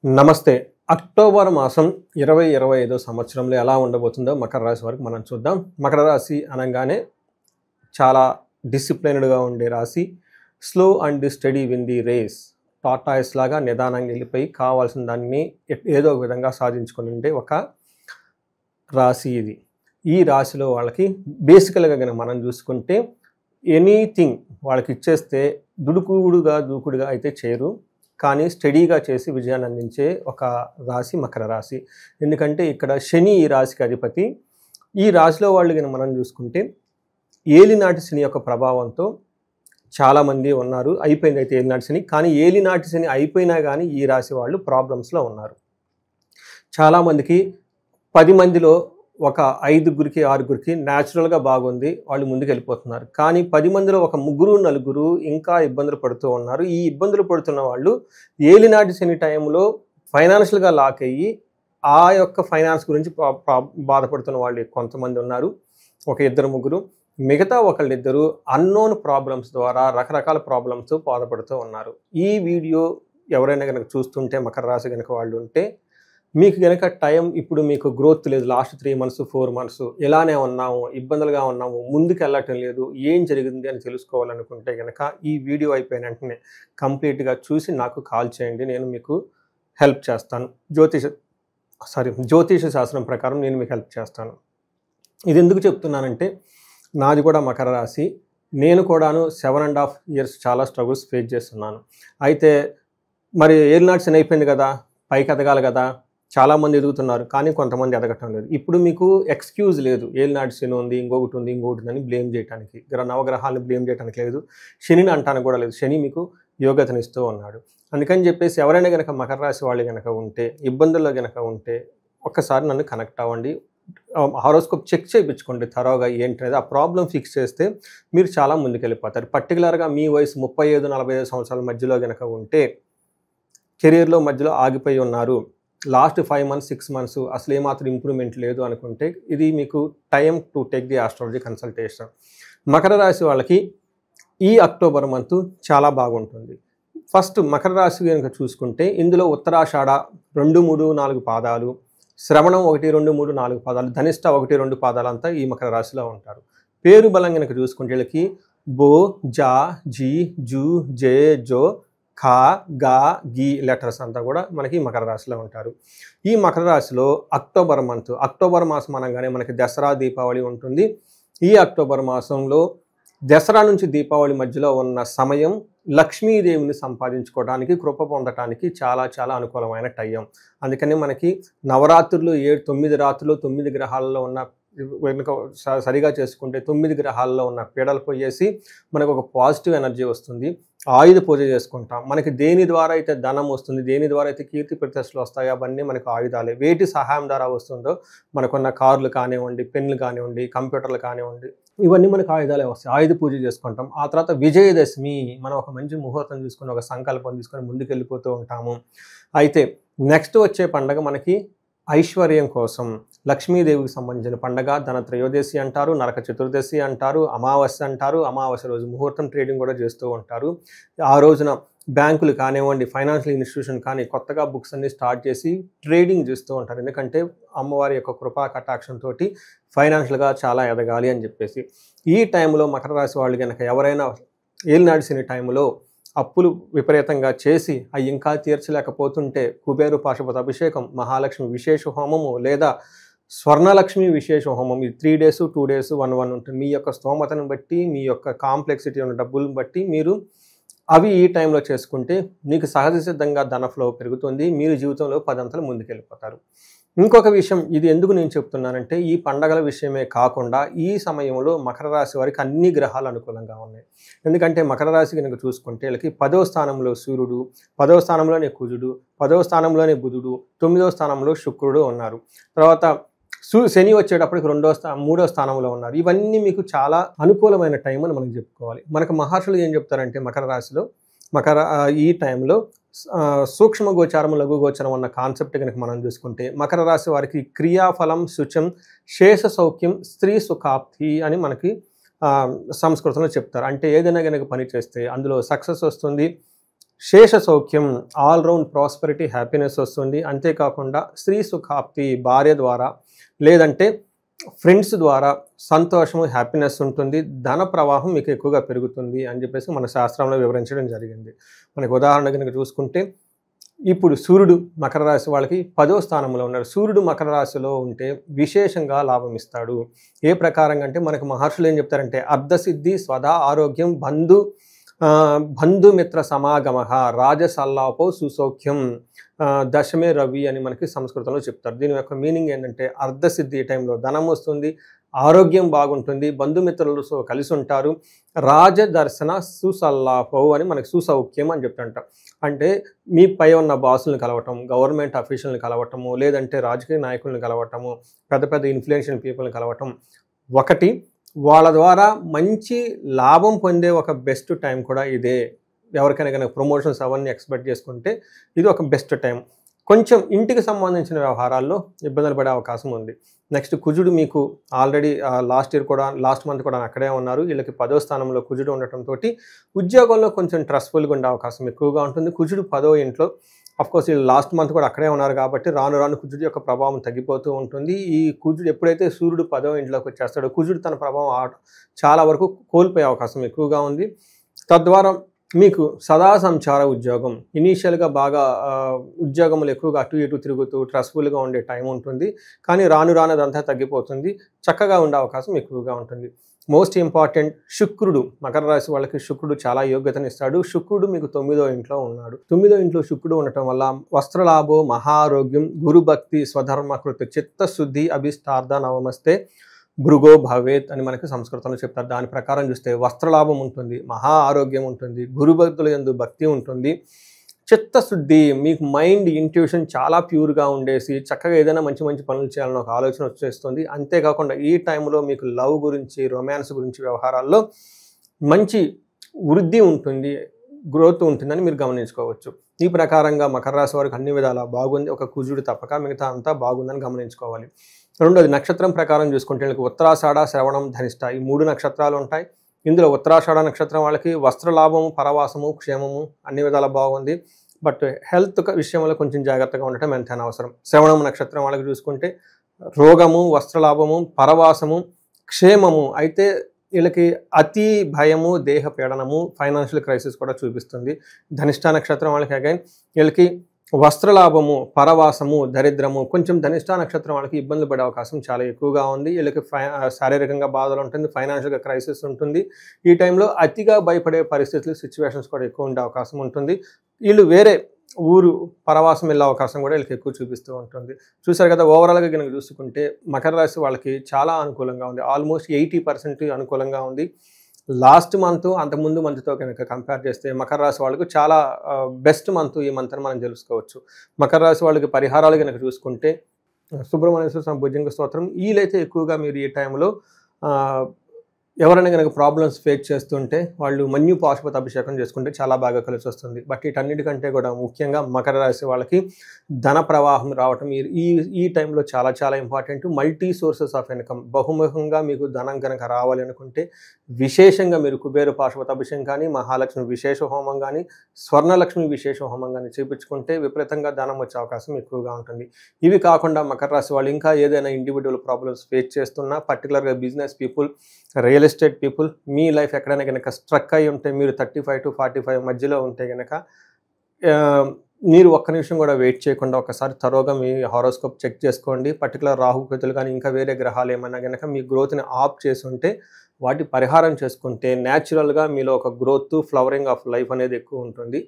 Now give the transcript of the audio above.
నమస్తే. అక్టోబర్ మాసం 2025 సంవత్సరంలో ఎలా ఉండబోతుందో మకర రాశి వరకు మనం చూద్దాం. మకర రాశి అనంగానే చాలా డిసిప్లిన్డ్‌గా ఉండే రాశి. Slow and steady win the race. Tortoise లాగా నిదానంగా వెళ్ళిపోయి కావాల్సిన దాన్ని ఏదో ఒక విధంగా సాధించుకొని ఉండే ఒక రాశి ఇది. ఈ రాశిలో వాళ్ళకి బేసికల్‌గా గనుక మనం చూసుకుంటే ఎనీథింగ్ వాళ్ళకి ఇచ్చేస్తే దూకుడుగా అయితే చేయరు. కానీ స్టడీగా చేసి విజయాన్ని అందించే ఒక రాశి మకర రాశి. ఎందుకంటే ఇక్కడ శని ఈ రాశికి అధిపతి. ఈ రాశిలో వాళ్ళు గనుక మనం చూసుకుంటే ఏలినాటి శని యొక్క ప్రభావంతో చాలామంది ఉన్నారు. అయిపోయింది అయితే ఏలినాటి శని. కానీ ఏలినాటి శని అయిపోయినా కానీ ఈ రాశి వాళ్ళు ప్రాబ్లమ్స్లో ఉన్నారు. చాలామందికి 10 మందిలో ఒక 5గురికి 6గురికి న్యాచురల్గా బాగుంది, వాళ్ళు ముందుకు వెళ్ళిపోతున్నారు. కానీ 10 మందిలో ఒక 3-4 ఇంకా ఇబ్బందులు పడుతూ ఉన్నారు. ఈ ఇబ్బందులు పడుతున్న వాళ్ళు ఏలినాటి శని టైంలో ఫైనాన్షియల్గా లాక్ అయ్యి ఆ యొక్క ఫైనాన్స్ గురించి బాధపడుతున్న వాళ్ళు కొంతమంది ఉన్నారు. ఒక 2-3. మిగతా ఒకళ్ళిద్దరు అన్నోన్ ప్రాబ్లమ్స్ ద్వారా రకరకాల ప్రాబ్లమ్స్ బాధపడుతూ ఉన్నారు. ఈ వీడియో ఎవరైనా కనుక చూస్తుంటే మకర రాశి కనుక వాళ్ళు ఉంటే మీకు కనుక టైం ఇప్పుడు మీకు గ్రోత్ లేదు, లాస్ట్ 3 months 4 months ఇలానే ఉన్నాము, ఇబ్బందులుగా ఉన్నాము, ముందుకు వెళ్ళటం లేదు, ఏం జరిగింది అని తెలుసుకోవాలనుకుంటే కనుక ఈ వీడియో అయిపోయిన వెంటనే కంప్లీట్గా చూసి నాకు కాల్ చేయండి. నేను మీకు హెల్ప్ చేస్తాను. జ్యోతిష శాస్త్రం ప్రకారం నేను మీకు హెల్ప్ చేస్తాను. ఇది ఎందుకు చెప్తున్నానంటే నాది కూడా మకర రాశి. నేను కూడాను 7.5 years చాలా స్ట్రగుల్స్ ఫేస్ చేస్తున్నాను. అయితే మరి ఏలినాటి శని అయిపోయింది కదా, పైకి ఎదగాలి కదా, చాలామంది ఎదుగుతున్నారు, కానీ కొంతమంది ఎదగటం లేదు. ఇప్పుడు మీకు ఎక్స్క్యూజ్ లేదు. ఏలినాటి శని ఉంది, ఇంకొకటి ఉందని బ్లేమ్ చేయడానికి, నవగ్రహాలను బ్లేమ్ చేయడానికి లేదు, శనిని అంటానికి కూడా లేదు. శని మీకు యోగ్యతనిస్తూ ఉన్నాడు. అందుకని చెప్పేసి ఎవరైనా కనుక మకర రాశి వాళ్ళు కనుక ఉంటే, ఇబ్బందుల్లో కనుక ఉంటే ఒక్కసారి నన్ను కనెక్ట్ అవ్వండి. హారోస్కోప్ చెక్ చేయించుకోండి థరోగా ఏంటనేది. ఆ ప్రాబ్లం ఫిక్స్ చేస్తే మీరు చాలా ముందుకెళ్ళిపోతారు. పర్టికులర్గా మీ వయసు 35-45 సంవత్సరాల మధ్యలో కనుక ఉంటే, కెరీర్లో మధ్యలో ఆగిపోయి ఉన్నారు, లాస్ట్ 5 months 6 months అసలు ఏమాత్రం ఇంప్రూవ్మెంట్ లేదు అనుకుంటే ఇది మీకు time to take the astrology consultation. Makar రాశి వాళ్ళకి ఈ అక్టోబర్ మంత్ చాలా బాగుంటుంది. ఫస్ట్ మకర రాశి కనుక చూసుకుంటే ఇందులో ఉత్తరాషాఢ 2, 3, 4 పాదాలు, శ్రవణం 1, 2, 3, 4 పాదాలు, ధనిష్ట 1, 2 పాదాలు అంతా ఈ మకర రాశిలో ఉంటారు. పేరు బలం కనుక చూసుకుంటే వీళ్ళకి బో, జా, జీ, జూ, జే, జో, ఖా, గా, గీ లెటర్స్ అంతా కూడా మనకి మకర రాశిలో ఉంటారు. ఈ మకర రాశిలో అక్టోబర్ మాసం అనగానే మనకి దసరా, దీపావళి ఉంటుంది. ఈ అక్టోబర్ మాసంలో దసరా నుంచి దీపావళి మధ్యలో ఉన్న సమయం లక్ష్మీదేవిని సంపాదించుకోవడానికి, కృప పొందటానికి చాలా చాలా అనుకూలమైన టైం. అందుకని మనకి నవరాత్రులు 9 రాత్రులు 9 గ్రహాలలో ఉన్న వెనుక సరిగా చేసుకుంటే 9 గ్రహాల్లో ఉన్న పీడలు పోయేసి మనకు ఒక పాజిటివ్ ఎనర్జీ వస్తుంది. ఆయుధ పూజ చేసుకుంటాం. మనకి దేని ద్వారా అయితే ధనం వస్తుంది, దేని ద్వారా అయితే కీర్తి ప్రతిష్టలు వస్తాయో అవన్నీ మనకు ఆయుధాలే. వేటి సహాయం ద్వారా వస్తుందో మనకున్న కార్లు కానివ్వండి, పెన్లు కానివ్వండి, కంప్యూటర్లు కానివ్వండి, ఇవన్నీ మనకు ఆయుధాలే వస్తాయి. ఆయుధ పూజ చేసుకుంటాం. ఆ తర్వాత విజయదశమి, మనం ఒక మంచి ముహూర్తం తీసుకొని ఒక సంకల్పం తీసుకొని ముందుకెళ్ళిపోతూ ఉంటాము. అయితే నెక్స్ట్ వచ్చే పండగ మనకి ఐశ్వర్యం కోసం లక్ష్మీదేవికి సంబంధించిన పండగ. ధనత్రయోదశి అంటారు, నరక చతుర్దశి అంటారు, అమావాస్య అంటారు. అమావాస్య రోజు ముహూర్తం ట్రేడింగ్ కూడా చేస్తూ ఉంటారు. ఆ రోజున బ్యాంకులు కానివ్వండి, ఫైనాన్షియల్ ఇన్స్టిట్యూషన్ కానీ కొత్తగా బుక్స్ అన్ని స్టార్ట్ చేసి ట్రేడింగ్ చేస్తూ ఉంటారు. ఎందుకంటే అమ్మవారి యొక్క కృపా కటాక్షంతో ఫైనాన్షియల్గా చాలా ఎదగాలి అని చెప్పేసి. ఈ టైంలో మకర రాశి వాళ్ళు కనుక ఎవరైనా ఏలినాటి శని టైంలో అప్పులు విపరీతంగా చేసి అవి ఇంకా తీర్చలేకపోతుంటే కుబేరు పాశుపత అభిషేకం, మహాలక్ష్మి విశేష హోమము లేదా స్వర్ణలక్ష్మి విశేష హోమం, ఇది 3 days 2 days 1 ఉంటుంది. మీ యొక్క స్తోమతను బట్టి, మీ యొక్క కాంప్లెక్సిటీ ఉన్న డబ్బులను బట్టి మీరు అవి ఈ టైంలో చేసుకుంటే మీకు సహజ సిద్ధంగా ధన ఫ్లో పెరుగుతుంది. మీరు జీవితంలో 10 అంతలు ముందుకెళ్ళిపోతారు. ఇంకొక విషయం, ఇది ఎందుకు నేను చెప్తున్నానంటే ఈ పండగల విషయమే కాకుండా ఈ సమయంలో మకర రాశి వారికి అన్ని గ్రహాలు అనుకూలంగా ఉన్నాయి. ఎందుకంటే మకర రాశి కనుక చూసుకుంటే వీళ్ళకి 10వ స్థానంలో సూర్యుడు, 10వ స్థానంలోనే కుజుడు, 10వ స్థానంలోనే బుధుడు, 9వ స్థానంలో శుక్రుడు ఉన్నారు. తర్వాత శని వచ్చేటప్పటికి 3వ స్థానంలో ఉన్నారు. ఇవన్నీ మీకు చాలా అనుకూలమైన టైం అని మనం చెప్పుకోవాలి. మనకు మహర్షులు ఏం చెప్తారంటే మకర రాశిలో ఈ టైంలో సూక్ష్మ గోచారం, లఘు గోచరం అన్న కాన్సెప్ట్ కనుక మనం చూసుకుంటే మకర రాశి వారికి క్రియాఫలం శుచం శేష సౌఖ్యం స్త్రీ సుఖాప్తి అని మనకి సంస్కృతంలో చెప్తారు. అంటే ఏదైనా కనుక పని చేస్తే అందులో సక్సెస్ వస్తుంది, శేష సౌఖ్యం, ఆల్ రౌండ్ ప్రాస్పరిటీ, హ్యాపీనెస్ వస్తుంది. అంతేకాకుండా స్త్రీ సుఖాప్తి, భార్య ద్వారా లేదంటే ఫ్రెండ్స్ ద్వారా సంతోషము, హ్యాపీనెస్ ఉంటుంది. ధన ప్రవాహం మీకు ఎక్కువగా పెరుగుతుంది అని చెప్పేసి మన శాస్త్రంలో వివరించడం జరిగింది. మనకు ఉదాహరణ కనుక చూసుకుంటే ఇప్పుడు సూర్యుడు మకర రాశి వాళ్ళకి 10వ స్థానంలో ఉన్నారు. సూర్యుడు మకర రాశిలో ఉంటే విశేషంగా లాభం ఇస్తాడు. ఏ ప్రకారంగా అంటే మనకు మహర్షులు ఏం చెప్తారంటే అర్ధసిద్ధి, స్వదా ఆరోగ్యం, బంధుమిత్ర సమాగమ, రాజసల్లాపో సుసౌఖ్యం, దశమే రవి అని మనకి సంస్కృతంలో చెప్తారు. దీని యొక్క మీనింగ్ ఏంటంటే అర్ధసిద్ధి టైంలో ధనం వస్తుంది, ఆరోగ్యం బాగుంటుంది, బంధుమిత్రులతో కలిసి ఉంటారు, రాజదర్శన సుసల్లాపో అని మనకి సుసౌఖ్యం అని చెప్తుంటాం. అంటే మీ పై ఉన్న బాసులను కలవటం, గవర్నమెంట్ అఫీషియల్ని కలవటము, లేదంటే రాజకీయ నాయకులను కలవటము, పెద్ద పెద్ద ఇన్ఫ్లుయెన్షియల్ పీపుల్ని కలవటం, ఒకటి వాళ్ళ ద్వారా మంచి లాభం పొందే ఒక బెస్ట్ టైం కూడా ఇదే. ఎవరికైనా కనుక ప్రమోషన్స్ అవన్నీ ఎక్స్పెక్ట్ చేసుకుంటే ఇది ఒక బెస్ట్ టైం. కొంచెం ఇంటికి సంబంధించిన వ్యవహారాల్లో ఇబ్బందులు పడే అవకాశం ఉంది. నెక్స్ట్ కుజుడు మీకు ఆల్రెడీ లాస్ట్ మంత్ కూడా అక్కడే ఉన్నారు. వీళ్ళకి 10వ స్థానంలో కుజుడు ఉండటంతో ఉద్యోగంలో కొంచెం స్ట్రెస్ఫుల్గా ఉండే అవకాశం ఎక్కువగా ఉంటుంది. కుజుడు 10వ ఇంట్లో, అఫ్కోర్స్ వీళ్ళు లాస్ట్ మంత్ కూడా అక్కడే ఉన్నారు కాబట్టి రాను రాను కుజుడు యొక్క ప్రభావం తగ్గిపోతూ ఉంటుంది. ఈ కుజుడు ఎప్పుడైతే సూర్యుడు 10వ ఇంట్లోకి వచ్చేస్తాడో కుజుడు తన ప్రభావం చాలా వరకు కోల్పోయే అవకాశం ఎక్కువగా ఉంది. తద్వారా మీకు సదా సంచార ఉద్యోగం, ఇనీషియల్గా బాగా ఉద్యోగములు ఎక్కువగా అటు ఇటు తిరుగుతూ స్ట్రెస్ఫుల్గా ఉండే టైం ఉంటుంది. కానీ రాను రాను అదంతా తగ్గిపోతుంది, చక్కగా ఉండే అవకాశం ఎక్కువగా ఉంటుంది. మోస్ట్ ఇంపార్టెంట్ శుక్రుడు, మకర రాశి వాళ్ళకి శుక్రుడు చాలా యోగ్యతనిస్తాడు. శుక్రుడు మీకు 9వ ఇంట్లో ఉన్నాడు. 9వ ఇంట్లో శుక్రుడు ఉండటం వల్ల వస్త్రలాభో, మహారోగ్యం, గురుభక్తి, స్వధర్మకృతి, చిత్తశుద్ధి, అభిష్టార్థ నవమస్తే భృగో భవేత్ అని మనకి సంస్కృతంలో చెప్తారు. దాని ప్రకారం చూస్తే వస్త్రలాభం ఉంటుంది, మహా ఆరోగ్యం ఉంటుంది, గురుభక్తుల యందు భక్తి ఉంటుంది, చిత్తశుద్ధి, మీకు మైండ్ ఇంట్యూషన్ చాలా ప్యూర్గా ఉండేసి చక్కగా ఏదైనా మంచి మంచి పనులు చేయాలని ఒక ఆలోచన వచ్చేస్తుంది. అంతేకాకుండా ఈ టైంలో మీకు లవ్ గురించి, రొమాన్స్ గురించి వ్యవహారాల్లో మంచి వృద్ధి ఉంటుంది, గ్రోత్ ఉంటుందని మీరు గమనించుకోవచ్చు. ఈ ప్రకారంగా మకర రాశి వారికి అన్ని విధాలా బాగుంది. ఒక కుజుడు తప్పక మిగతా అంతా బాగుందని గమనించుకోవాలి. రెండోది నక్షత్రం ప్రకారం చూసుకుంటే వీళ్ళకి ఉత్తరాషాఢ, శ్రవణం, ధనిష్ట ఈ 3 నక్షత్రాలు ఉంటాయి. ఇందులో ఉత్తరాషాఢ నక్షత్రం వాళ్ళకి వస్త్రలాభము, పరవాసము, క్షేమము అన్ని విధాలా బాగుంది. బట్ హెల్త్ విషయంలో కొంచెం జాగ్రత్తగా ఉండటం ఎంతైనా అవసరం. శ్రవణం నక్షత్రం వాళ్ళకి చూసుకుంటే రోగము, వస్త్రలాభము, పరవాసము, క్షేమము. అయితే వీళ్ళకి అతి భయము, దేహ పీడనము, ఫైనాన్షియల్ క్రైసిస్ కూడా చూపిస్తుంది. ధనిష్ట నక్షత్రం వాళ్ళకి అగైన్ వీళ్ళకి వస్త్రలాభము, పరవాసము, దరిద్రము. కొంచెం ధనిష్ట నక్షత్రం వాళ్ళకి ఇబ్బందులు పడే అవకాశం చాలా ఎక్కువగా ఉంది. వీళ్ళకి శారీరకంగా బాధలు ఉంటుంది, ఫైనాన్షియల్గా క్రైసిస్ ఉంటుంది. ఈ టైంలో అతిగా భయపడే పరిస్థితులు, సిచ్యువేషన్స్ కూడా ఎక్కువ ఉండే అవకాశం ఉంటుంది. వీళ్ళు వేరే ఊరు పరవాసం వెళ్ళే అవకాశం కూడా వీళ్ళకి ఎక్కువ చూపిస్తూ ఉంటుంది. చూసారు కదా, ఓవరాల్గా కనుక చూసుకుంటే మకర రాశి వాళ్ళకి చాలా అనుకూలంగా ఉంది. ఆల్మోస్ట్ 80% అనుకూలంగా ఉంది. లాస్ట్ మంత్ అంతకుముందు మంత్తో కనుక కంపేర్ చేస్తే మకర రాశి వాళ్ళకు చాలా బెస్ట్ మంత్ ఈ మంత్ అని మనం తెలుసుకోవచ్చు. మకర రాశి వాళ్ళకి పరిహారాలు కనుక చూసుకుంటే సుబ్రహ్మణ్యేశ్వర స్వామి భుజంగ స్తోత్రం, వీలైతే ఎక్కువగా మీరు ఈ టైంలో ఎవరైనా కనుక ప్రాబ్లమ్స్ ఫేస్ చేస్తుంటే వాళ్ళు మన్యు పాశుపత అభిషేకం చేసుకుంటే చాలా బాగా కలిసి వస్తుంది. బట్ వీటన్నిటికంటే కూడా ముఖ్యంగా మకర రాశి వాళ్ళకి ధన ప్రవాహం రావటం ఈ టైంలో చాలా చాలా important. Multi sources of income, బహుముఖంగా మీకు ధనం కనుక రావాలి అనుకుంటే విశేషంగా మీరు కుబేర పాశుపత అభిషేకం కానీ, మహాలక్ష్మి విశేష హోమం కానీ, స్వర్ణలక్ష్మి విశేష హోమం కానీ చేయించుకుంటే విపరీతంగా ధనం వచ్చే అవకాశం ఎక్కువగా ఉంటుంది. ఇవి కాకుండా మకర రాశి వాళ్ళు ఇంకా ఏదైనా ఇండివిజువల్ ప్రాబ్లమ్స్ ఫేస్ చేస్తున్నా, పర్టికులర్గా business people, real estate people, మీ లైఫ్ ఎక్కడైనా కనుక స్ట్రక్ అయి ఉంటే, మీరు 35 to 45 మధ్యలో ఉంటే కనుక మీరు ఒక్క నిమిషం కూడా వెయిట్ చేయకుండా ఒకసారి తరోగా మీ హారోస్కోప్ చెక్ చేసుకోండి. పర్టికులర్ రాహుకేతులు కానీ ఇంకా వేరే గ్రహాలు ఏమైనా కనుక మీ గ్రోత్ని ఆఫ్ చేసి ఉంటే వాటి పరిహారం చేసుకుంటే న్యాచురల్గా మీలో ఒక గ్రోత్, ఫ్లవరింగ్ ఆఫ్ లైఫ్ అనేది ఎక్కువ ఉంటుంది.